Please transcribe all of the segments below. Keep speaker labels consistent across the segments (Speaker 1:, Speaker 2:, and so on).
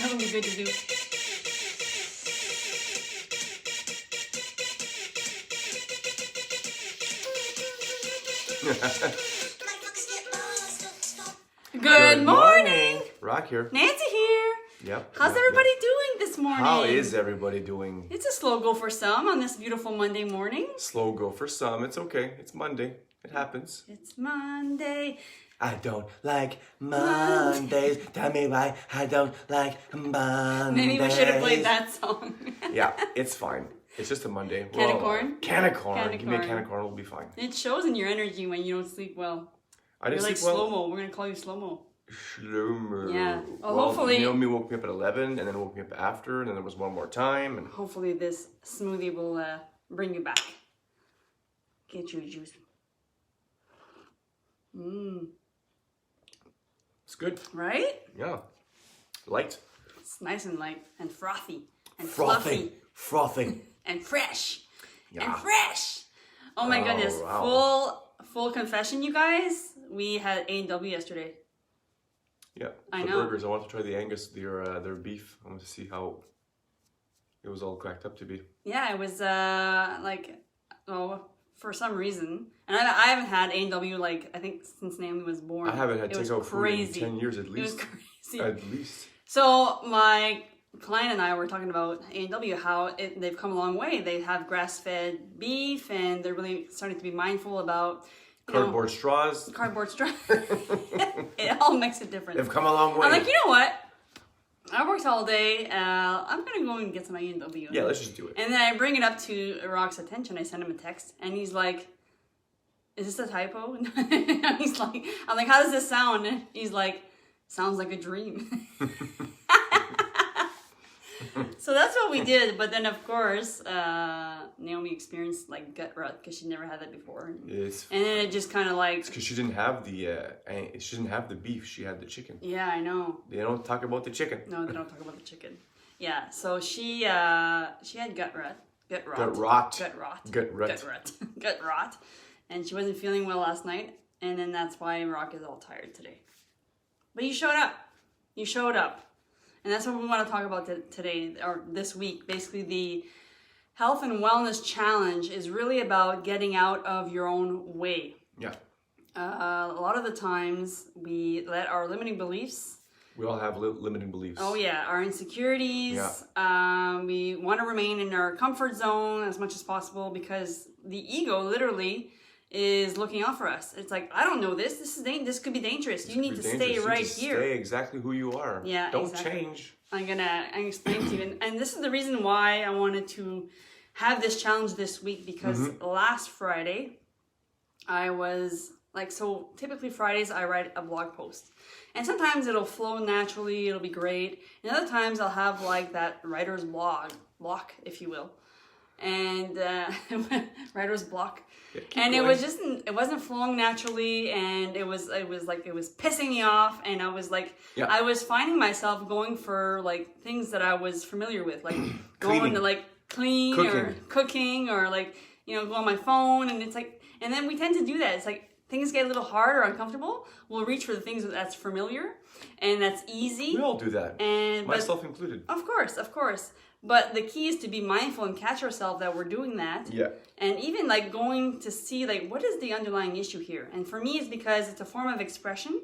Speaker 1: That would be good to do. Good morning.
Speaker 2: Rock here.
Speaker 1: Nancy here.
Speaker 2: Yep.
Speaker 1: How's everybody doing this morning?
Speaker 2: How is everybody doing?
Speaker 1: It's a slow go for some on this beautiful Monday morning.
Speaker 2: Slow go for some. It's okay. It's Monday. It happens.
Speaker 1: It's Monday.
Speaker 2: I don't like Mondays. Tell me why I don't like Mondays.
Speaker 1: Maybe we should have played that song.
Speaker 2: Yeah, it's fine. It's just a Monday.
Speaker 1: Can of corn?
Speaker 2: Can of corn.
Speaker 1: Can of
Speaker 2: Give me a
Speaker 1: corn.
Speaker 2: can of corn. We'll be fine.
Speaker 1: It shows in your energy when you don't sleep well.
Speaker 2: I didn't
Speaker 1: You're like
Speaker 2: sleep well.
Speaker 1: slow-mo. We're going to call you slow-mo.
Speaker 2: Shlomo.
Speaker 1: Yeah. Well,
Speaker 2: Well,
Speaker 1: hopefully-
Speaker 2: Naomi woke me up at 11 and then woke me up after, and then there was one more time. And
Speaker 1: Hopefully this smoothie will bring you back. Get your juice.
Speaker 2: it's good.
Speaker 1: Right?
Speaker 2: Yeah. Light.
Speaker 1: It's nice and light and frothy and
Speaker 2: Frothy.
Speaker 1: fluffy
Speaker 2: Frothy.
Speaker 1: and fresh.
Speaker 2: Yeah.
Speaker 1: And fresh. Oh my
Speaker 2: Oh,
Speaker 1: goodness.
Speaker 2: wow.
Speaker 1: Full confession, you guys. We had A&W yesterday.
Speaker 2: Yeah,
Speaker 1: I
Speaker 2: the
Speaker 1: know.
Speaker 2: burgers. I want to try the Angus, their beef. I want to see how it was all cracked up to be.
Speaker 1: Yeah, it was for some reason. And I haven't had A&W I think since Naomi was born.
Speaker 2: I haven't had
Speaker 1: It was
Speaker 2: takeout food in
Speaker 1: crazy.
Speaker 2: 10 years at
Speaker 1: It was
Speaker 2: least.
Speaker 1: crazy.
Speaker 2: At least.
Speaker 1: So my client and I were talking about A&W, how they've come a long way. They have grass-fed beef, and they're really starting to be mindful about
Speaker 2: Cardboard straws.
Speaker 1: cardboard straw. It all makes a difference.
Speaker 2: They've come a long way.
Speaker 1: I'm like, you know what? I worked all day. I'm gonna go and get some A&W.
Speaker 2: Yeah, let's just do it.
Speaker 1: And then I bring it up to Rock's attention. I send him a text, and he's like, "Is this a typo?" He's like, "I'm like, how does this sound?" And he's like, "Sounds like a dream." So that's what we did. But then, of course, Naomi experienced gut rut because she never had that before.
Speaker 2: It's
Speaker 1: And then it just kind of
Speaker 2: because she didn't have the beef. She had the chicken.
Speaker 1: yeah, I know.
Speaker 2: They don't talk about the chicken.
Speaker 1: No, they don't talk about the chicken. Yeah, so she had gut rot.
Speaker 2: Gut rot.
Speaker 1: Gut rot.
Speaker 2: Gut rut.
Speaker 1: Gut rot. Gut rot. And she wasn't feeling well last night, and then that's why Rock is all tired today. But you showed up. You showed up. And that's what we want to talk about today, or this week. Basically, the Health and Wellness Challenge is really about getting out of your own way.
Speaker 2: Yeah.
Speaker 1: A lot of the times, we let our limiting beliefs
Speaker 2: We all have limiting beliefs.
Speaker 1: Oh yeah, our insecurities. We want to remain in our comfort zone as much as possible because the ego literally is looking out for us. It's like, I don't know this. This could be dangerous. You need to stay right here.
Speaker 2: Stay exactly who you are.
Speaker 1: Yeah,
Speaker 2: Don't
Speaker 1: exactly.
Speaker 2: change.
Speaker 1: I'm gonna explain to you, and this is the reason why I wanted to have this challenge this week because last Friday I was so typically Fridays I write a blog post. And sometimes it'll flow naturally, it'll be great. And other times I'll have that writer's block, if you will. And writer's block.
Speaker 2: Yeah,
Speaker 1: And
Speaker 2: going.
Speaker 1: it was just, it wasn't flowing naturally, and it was pissing me off, and I was
Speaker 2: Yeah.
Speaker 1: I was finding myself going for things that I was familiar with, going to clean
Speaker 2: Cooking.
Speaker 1: or cooking or go on my phone, and it's and then we tend to do that. It's things get a little hard or uncomfortable, we'll reach for the things that's familiar and that's easy.
Speaker 2: We all do that.
Speaker 1: And
Speaker 2: Myself included.
Speaker 1: Of course. But the key is to be mindful and catch ourselves that we're doing that.
Speaker 2: Yeah.
Speaker 1: And even going to see what is the underlying issue here. And for me, it's because it's a form of expression.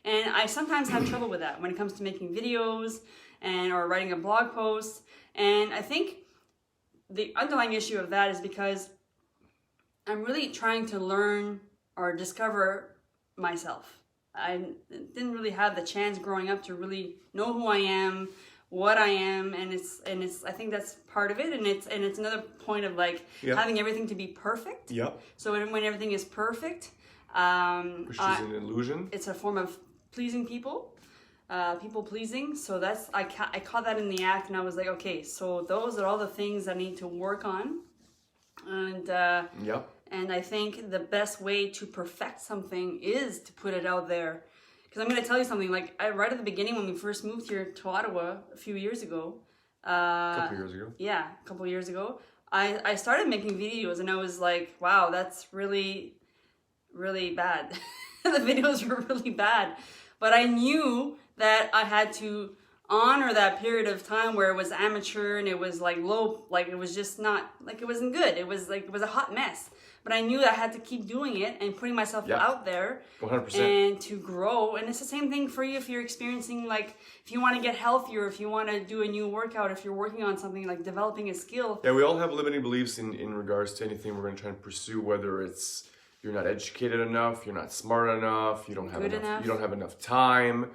Speaker 1: And I sometimes have trouble with that when it comes to making videos or writing a blog post. And I think the underlying issue of that is because I'm really trying to learn or discover myself. I didn't really have the chance growing up to really know who I am, what I am, and it's I think that's part of it, and it's another point of having everything to be perfect.
Speaker 2: Yep.
Speaker 1: So when everything is perfect,
Speaker 2: Which is an illusion.
Speaker 1: it's a form of pleasing people, people pleasing. So that's I caught that in the act, and I was like, okay, so those are all the things I need to work on, and
Speaker 2: Yep.
Speaker 1: and I think the best way to perfect something is to put it out there. Because I'm going to tell you something, right at the beginning when we first moved here to Ottawa a few years ago.
Speaker 2: A couple years ago.
Speaker 1: Yeah, a couple years ago. I started making videos and I was like, wow, that's really, really bad. The videos were really bad. But I knew that I had to on, or that period of time where it was amateur and it was like low, like it was just not, like it wasn't good. It was like, it was a hot mess. But I knew that I had to keep doing it and putting myself out there
Speaker 2: 100%.
Speaker 1: and to grow. And it's the same thing for you if you're experiencing, like, if you want to get healthier, if you want to do a new workout, if you're working on something like developing a skill.
Speaker 3: Yeah, we all have limiting beliefs in regards to anything we're going to try and pursue, whether it's you're not educated enough, you're not smart enough, you don't have you don't have enough time,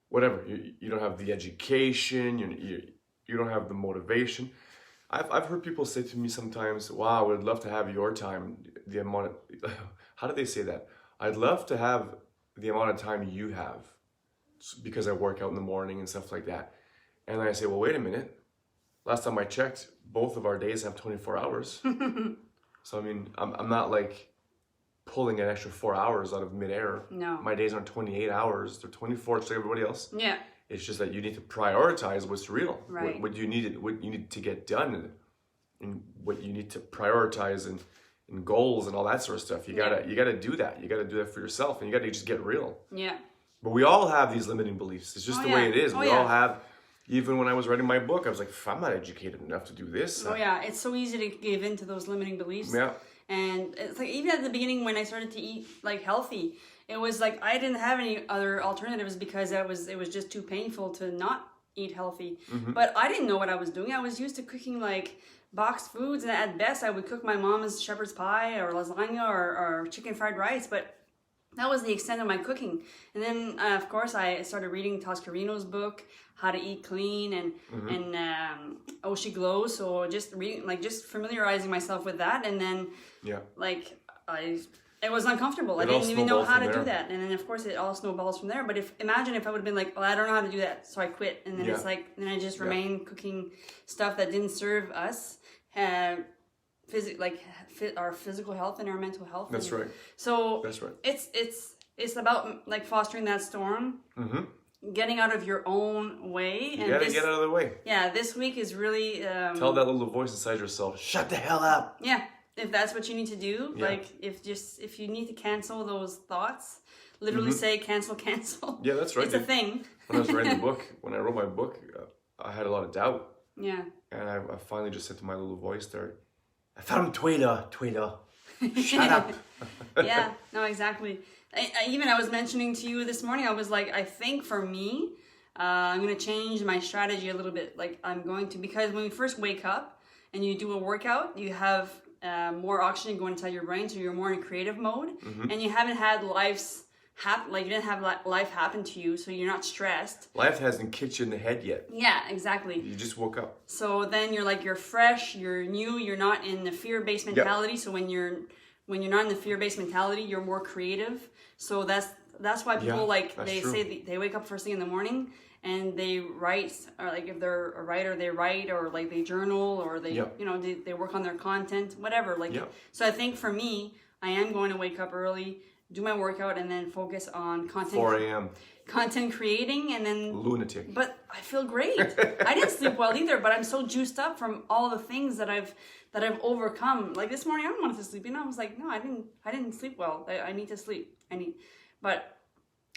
Speaker 3: whatever, you don't have the education, you don't have the motivation. I've heard people say to me sometimes, wow, I would love to have your time, the amount of, how do they say that? I'd love to have the amount of time you have because I work out in the morning and stuff like that. And then I say, well, wait a minute. Last time I checked, both of our days have 24 hours. So, I mean, I'm not like pulling an extra 4 hours out of midair.
Speaker 1: No.
Speaker 3: My days aren't 28 hours. They're 24 just like everybody else.
Speaker 1: Yeah.
Speaker 3: It's just that you need to prioritize what's real,
Speaker 1: Right.
Speaker 3: what you need to get done, and what you need to prioritize and goals and all that sort of stuff. You gotta do that. You gotta do that for yourself, and you gotta just get real.
Speaker 1: Yeah.
Speaker 3: But we all have these limiting beliefs. It's just the way it is. We all have. Even when I was writing my book, I was like, I'm not educated enough to do this.
Speaker 1: Oh yeah, it's so easy to give in to those limiting beliefs.
Speaker 3: Yeah.
Speaker 1: And it's like, even at the beginning when I started to eat like healthy, it was like I didn't have any other alternatives because it was just too painful to not eat healthy.
Speaker 3: Mm-hmm.
Speaker 1: But I didn't know what I was doing. I was used to cooking like boxed foods, and at best I would cook my mom's shepherd's pie or lasagna or chicken fried rice, but that was the extent of my cooking. And then of course I started reading Toscarino's book, How to Eat Clean, and Oshi Glow. So just reading, like just familiarizing myself with that, and then like it was uncomfortable. I didn't even know how to do that. And then of course it all snowballs from there. But imagine if I would have been like, well, I don't know how to do that, so I quit. And then it's like, then I just remained cooking stuff that didn't serve us, our physical health and our mental health.
Speaker 3: That's right.
Speaker 1: So
Speaker 3: that's right.
Speaker 1: It's about like fostering that storm. Getting out of your own way.
Speaker 3: You gotta get out of the way.
Speaker 1: Yeah, this week is really...
Speaker 3: Tell that little voice inside yourself, shut the hell up.
Speaker 1: Yeah, if that's what you need to do. Like, if you need to cancel those thoughts, literally say cancel.
Speaker 3: Yeah, that's right.
Speaker 1: It's a thing.
Speaker 3: When I was writing the book, when I wrote my book, I had a lot of doubt.
Speaker 1: Yeah.
Speaker 3: And I finally just said to my little voice there,
Speaker 2: I found Twitter. Shut up.
Speaker 1: Yeah, no, exactly. I was mentioning to you this morning, I was like, I think for me, I'm going to change my strategy a little bit. Like I'm going to, because when you first wake up and you do a workout, you have more oxygen going inside your brain, so you're more in creative mode, and you haven't had you didn't have life happen to you, so you're not stressed.
Speaker 3: Life hasn't kicked you in the head yet.
Speaker 1: Yeah, exactly.
Speaker 3: You just woke up.
Speaker 1: So then you're fresh, you're new, you're not in the fear-based mentality. So when you're not in the fear-based mentality, you're more creative. So that's why people say they wake up first thing in the morning and they write, or like if they're a writer, they write, or like they journal, or they they work on their content, whatever. So I think for me, I am going to wake up early, do my workout, and then focus on content.
Speaker 3: 4 a.m.
Speaker 1: Content creating, and then
Speaker 3: lunatic.
Speaker 1: But I feel great. I didn't sleep well either, but I'm so juiced up from all the things that I've overcome. Like this morning, I don't want to sleep. I was like, no, I didn't sleep well. I need to sleep. But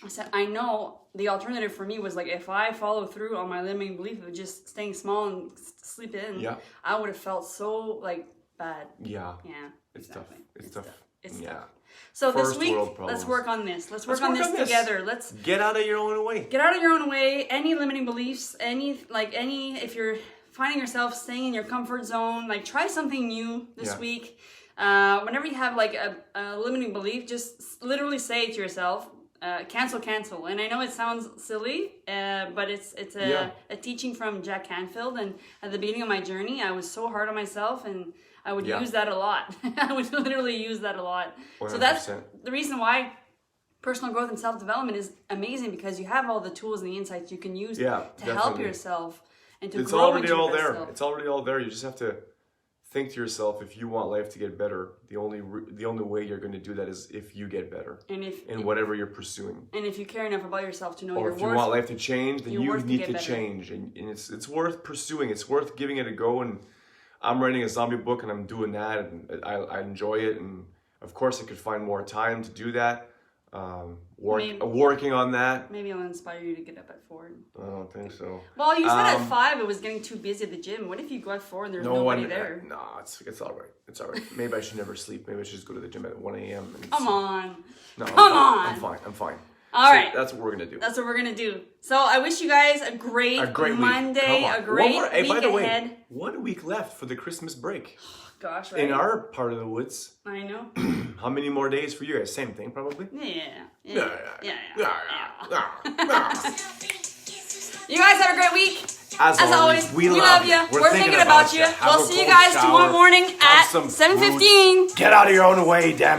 Speaker 1: I said, I know the alternative for me was like, if I follow through on my limiting belief of just staying small and sleep in, I would have felt so like bad.
Speaker 3: Yeah.
Speaker 1: Yeah.
Speaker 3: It's tough. It's tough.
Speaker 1: It's
Speaker 3: tough.
Speaker 1: So this week, let's work on this. Let's work on this together. Let's
Speaker 2: get out of your own way.
Speaker 1: Get out of your own way. Any limiting beliefs, if you're finding yourself staying in your comfort zone, like try something new this week. Whenever you have like a limiting belief, just literally say it to yourself, cancel. And I know it sounds silly, but it's a teaching from Jack Canfield. And at the beginning of my journey, I was so hard on myself, and I would use that a lot. I would literally use that a lot. 100%. So that's the reason why personal growth and self-development is amazing, because you have all the tools and the insights you can use to help yourself and to grow into yourself.
Speaker 3: It's already all there. You just have to think to yourself, if you want life to get better, the only way you're going to do that is if you get better in whatever you're pursuing.
Speaker 1: And if you care enough about yourself to know your worth.
Speaker 3: Or if you want life to change, then you need to change. And it's worth pursuing. It's worth giving it a go. And I'm writing a zombie book, and I'm doing that, and I enjoy it. And of course, I could find more time to do that. working on that.
Speaker 1: Maybe I'll inspire you to get up at 4.
Speaker 3: I don't think so.
Speaker 1: Well, you said at 5 it was getting too busy at the gym. What if you go at 4 and there's nobody there?
Speaker 3: No, it's all right. It's all right. Maybe I should never sleep. Maybe I should just go to the gym at 1 a.m.
Speaker 1: Come on.
Speaker 3: No,
Speaker 1: Come on.
Speaker 3: I'm fine. I'm fine.
Speaker 1: All right.
Speaker 3: That's what we're gonna do.
Speaker 1: That's what we're gonna do. So I wish you guys a great Monday,
Speaker 3: week.
Speaker 1: a great
Speaker 3: Hey,
Speaker 1: week
Speaker 3: by the
Speaker 1: ahead.
Speaker 3: way, 1 week left for the Christmas break.
Speaker 1: Gosh, right?
Speaker 3: In our part of the woods.
Speaker 1: I know.
Speaker 3: How many more days for you guys? Same thing, probably.
Speaker 1: Yeah. You guys have a great week.
Speaker 3: As always, we love you.
Speaker 1: We're thinking about you. We'll see you guys tomorrow morning at 7:15.
Speaker 3: Get out of your own way, damn.